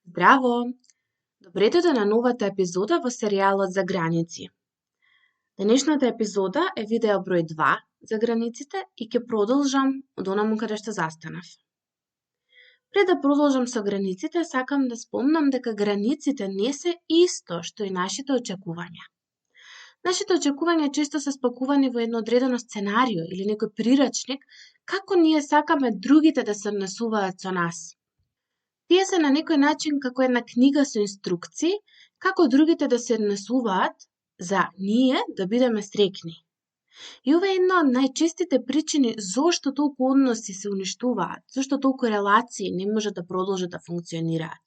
Здраво! Добре дојде на новата епизода во серијалот за граници. Денешната епизода е видео број 2 за границите и ќе продолжам од онаму каде што застанав. Пред да продолжам со границите, сакам да спомнам дека границите не се исто што и нашите очекувања. Нашите очекувања често се спакувани во едно одредено сценарио или некој прирачник, како ние сакаме другите да се однесуваат со нас. Тие се на некој начин како една книга со инструкции, како другите да се однесуваат за ние да бидеме среќни. И ова е една од најчестите причини зошто толку односи се уништуваат, зошто толку релации не можат да продолжат да функционираат.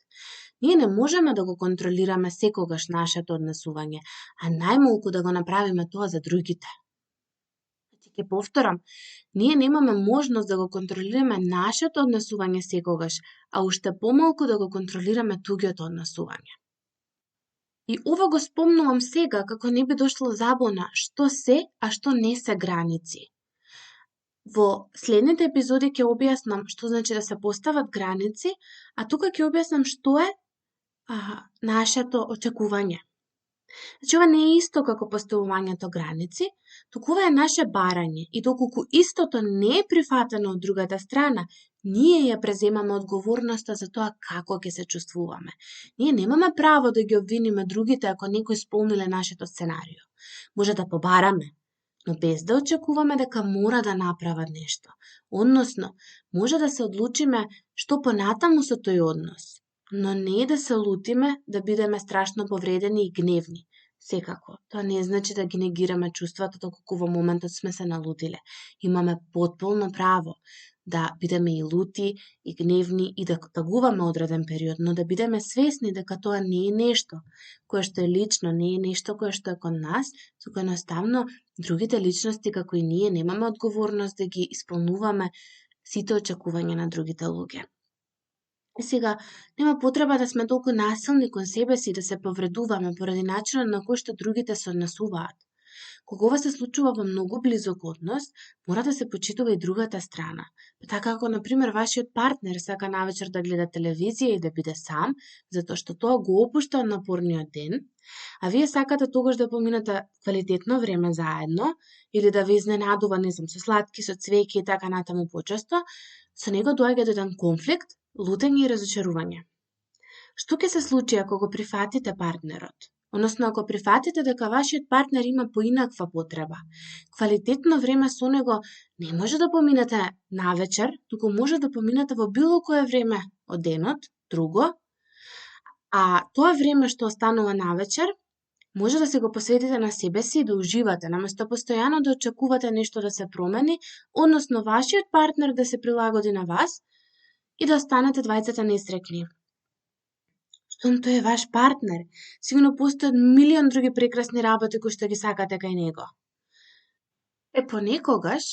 Ние не можеме да го контролираме секогаш нашето однесување, а најмалку да го направиме тоа за другите. Ќе повторам, ние немаме можност да го контролираме нашето однесување секогаш, а уште помалку да го контролираме туѓото однесување. И ова го спомнувам сега како не би дошло забуна што се, а што не се граници. Во следните епизоди ќе објаснам што значи да се постават граници, а тука ќе објаснам што е нашето очекување. Значи, ова не е исто како поставувањето граници, туку ова е наше барање и доколку истото не е прифатено од другата страна, ние ја преземаме одговорноста за тоа како ќе се чувствуваме. Ние немаме право да ги обвиниме другите ако некој исполниле нашето сценарио. Може да побараме, но без да очекуваме дека мора да направат нешто. Односно, може да се одлучиме што понатаму со тој однос, но не да се лутиме да бидеме страшно повредени и гневни. Секако, тоа не значи да ги негираме чувствата доколку во моментот сме се налутиле. Имаме потполно право да бидеме и лути, и гневни, и да тагуваме одреден период, но да бидеме свесни дека тоа не е нешто кое што е лично, не е нешто кое што е кон нас, туку едноставно другите личности како и ние немаме одговорност да ги исполнуваме сите очекувања на другите луѓе. И сега, нема потреба да сме толку насилни кон себе си да се повредуваме поради начинот на кој што другите се однесуваат. Кога ова се случува во многу близок однос, мора да се почитува и другата страна. Така како, например, вашиот партнер сака навечер да гледа телевизија и да биде сам, затоа што тоа го опушта од напорниот ден, а вие сакате тогаш да поминете квалитетно време заедно или да ве изненадува, со слатки, со цвеќе и така натаму почесто, со него доаѓа до еден конфликт, лутење и разочарување. Што ќе се случи ако го прифатите партнерот? Односно, ако прифатите дека вашиот партнер има поинаква потреба, квалитетно време со него не може да поминете навечер, туку може да поминете во било кое време од денот, друго, а тоа време што останува навечер, може да се го посветите на себе си и да уживате, наместо постојано да очекувате нешто да се промени, односно вашиот партнер да се прилагоди на вас и да останете двајцата несреќни. Штом тој е ваш партнер, сигурно постојат милион други прекрасни работи кои што ги сакате кај него. Понекогаш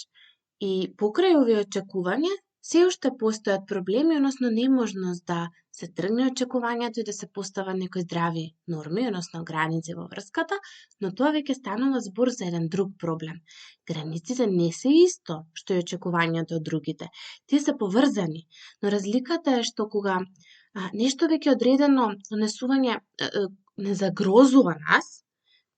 и покрај овие очекувања, се уште постојат проблеми, односно неможност да се тргне очекувањето и да се постават некои здрави норми, односно граници во врската, но тоа веќе станува збор за еден друг проблем. Границите не се исто што и очекувањето од другите. Тие се поврзани, но разликата е што кога нешто веќе одредено однесување не загрозува нас,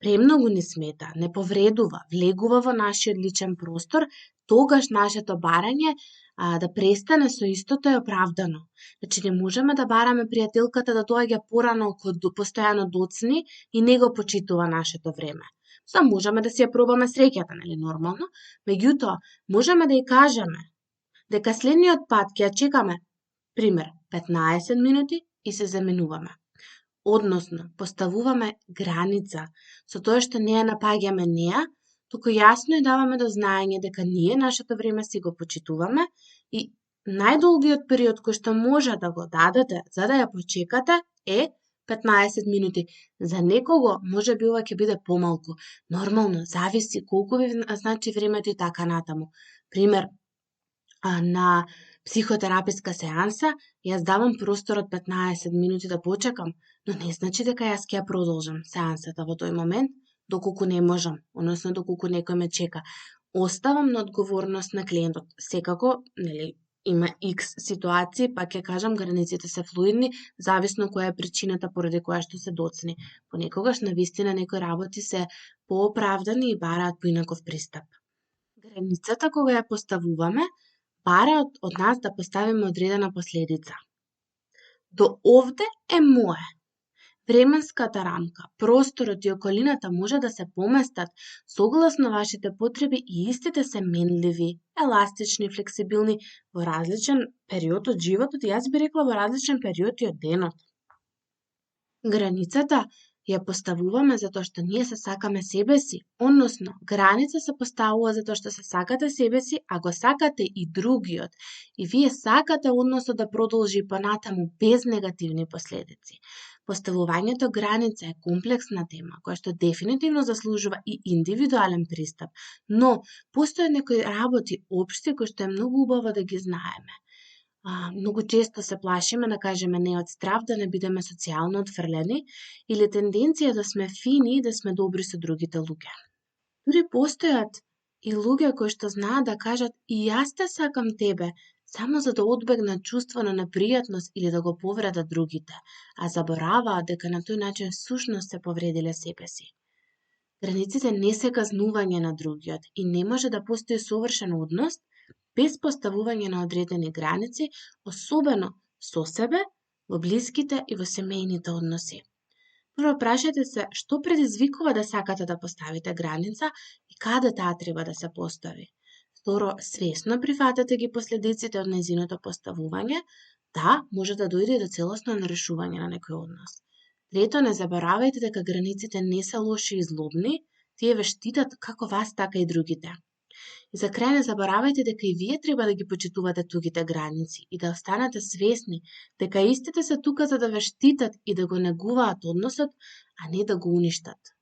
премногу ни смета, не повредува, влегува во нашиот личен простор, тогаш нашето барање да престане со истото е оправдано. Значи не можеме да бараме пријателката да доаѓа порано ако постојано доцни и не го почитува нашето време. Само можеме да си ја пробаме среќата, нели нормално, меѓутоа можеме да ја кажеме дека следниот пат ќе ја чекаме, пример, 15 минути и се заменуваме. Односно, поставуваме граница со тоа што не ја напаѓаме неа, туку јасно и даваме до знаење дека ние нашето време си го почитуваме и најдолгиот период кој што може да го дадете за да ја почекате е 15 минути. За некого може би ова ќе биде помалку. Нормално, зависи колку ви значи времето и така натаму. Пример, на психотераписка сеанса, јас давам простор од 15 минути да почекам, но не значи дека јас ќе ја продолжам сеансата во тој момент, доколку не можам, односно доколку некој ме чека. Оставам на одговорност на клиентот. Секако, нели, има X ситуации, па ќе кажам границите се флуидни, зависно која е причината поради која што се доцни. Понекогаш навистина некои работи се пооправдани и бараат поинаков пристап. Границата кога ја поставуваме, бара од нас да поставиме одредена последица. До овде е мое. Временската рамка, просторот и околината може да се поместат согласно вашите потреби и истите се менливи, еластични, флексибилни во различен период од животот и јас би рекла во различен период и од денот. Границата ја поставуваме затоа што ние се сакаме себе си, односно граница се поставува затоа што се сакате себе си, а го сакате и другиот. И вие сакате односот да продолжи понатаму без негативни последици. Поставувањето граница е комплексна тема, која што дефинитивно заслужува и индивидуален пристап, но постојат некои работи општи кои што е многу убаво да ги знаеме. Многу често се плашиме да кажеме не од страв да не бидеме социјално отфрлени или тенденција да сме фини и да сме добри со другите луѓе. Дури постојат и луѓе кои што знаат да кажат и јас те сакам тебе, само за да одбегнат чувство на непријатност или да го повредат другите, а забораваат дека на тој начин сушност се повредиле себе си. Границите не се казнување на другиот и не може да постои совршен однос без поставување на одредени граници, особено со себе, во блиските и во семејните односи. Прво прашајте се што предизвикува да сакате да поставите граница и каде таа треба да се постави. Второ, свесно прифатете ги последиците од нејзиното поставување, да, може да дојде до целосно нарешување на некој однос. Трето, не заборавајте дека границите не се лоши и злобни, тие ве штитат како вас, така и другите. И за крај не заборавајте дека и вие треба да ги почитувате тугите граници и да останете свесни дека истите се тука за да ве штитат и да го негуваат односот, а не да го уништат.